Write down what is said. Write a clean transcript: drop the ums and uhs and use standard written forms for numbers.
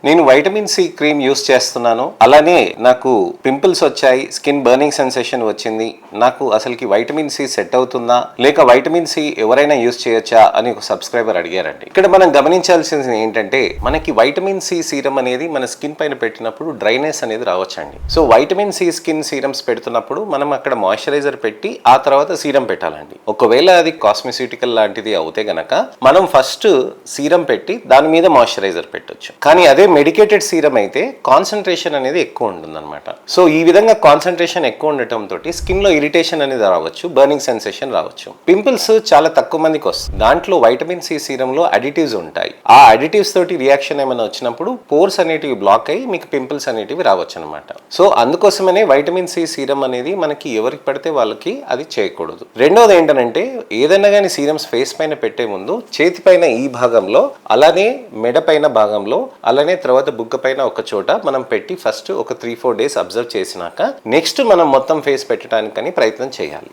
నేను vitamin C cream use చేస్తున్నాను. అలానే నాకు పింపుల్స్ వచ్చాయి, స్కిన్ బర్నింగ్ సెన్సేషన్ వచ్చింది. నాకు అసలుకి వైటమిన్ సి సెట్ అవుతుందా, లేక వైటమిన్ సి ఎవరైనా యూస్ చేయొచ్చా అని ఒక సబ్స్క్రైబర్ అడిగారండి. ఇక్కడ మనం గమనించాల్సింది ఏంటంటే, మనకి వైటమిన్ సి సీరం అనేది మన స్కిన్ పైన పెట్టినప్పుడు డ్రైనెస్ అనేది రావచ్చండి. So vitamin C skin serums పెడుతున్నప్పుడు మనం అక్కడ మాయిశ్చరైజర్ పెట్టి ఆ తర్వాత సీరం పెట్టాలండి. ఒకవేళ అది కాస్మెసిటికల్ లాంటిది అవుతే గనక మనం ఫస్ట్ సీరం పెట్టి దాని మీద మాయిశ్చరైజర్ పెట్టొచ్చు. కానీ అదే మెడికేటెడ్ సీరం అయితే కాన్సన్ట్రేషన్ అనేది ఎక్కువ ఉంటుందన్నమాట. సో ఈ విధంగా కాన్సన్ట్రేషన్ ఎక్కువ ఉండటం తోటి స్కిన్ లో ఇరిటేషన్ అనేది రావచ్చు, బర్నింగ్ సెన్సేషన్ రావచ్చు. పింపుల్స్ చాలా తక్కువ మందికి వస్తుంది. దాంట్లో వైటమిన్ సి సీరంలో అడిటివ్స్ ఉంటాయి. ఆ అడిటివ్స్ తోటి రియాక్షన్ ఏమైనా వచ్చినప్పుడు పోర్స్ అనేటివి బ్లాక్ అయ్యి మీకు పింపుల్స్ అనేటివి రావచ్చు అనమాట. సో అందుకోసమనే వైటమిన్ సి సీరం అనేది మనకి ఎవరికి పడితే వాళ్ళకి అది చేయకూడదు. రెండోది ఏంటంటే, ఏదైనా కానీ సీరమ్స్ ఫేస్ పైన పెట్టే ముందు చేతి పైన ఈ భాగంలో, అలానే మెడ పైన భాగంలో, అలానే తర్వాత బుగ్గ పైన ఒక చోట మనం పెట్టి ఫస్ట్ ఒక 3-4 డేస్ అబ్జర్వ్ చేసినాక నెక్స్ట్ మనం మొత్తం ఫేస్ పెట్టడానికని ప్రయత్నం చేయాలి.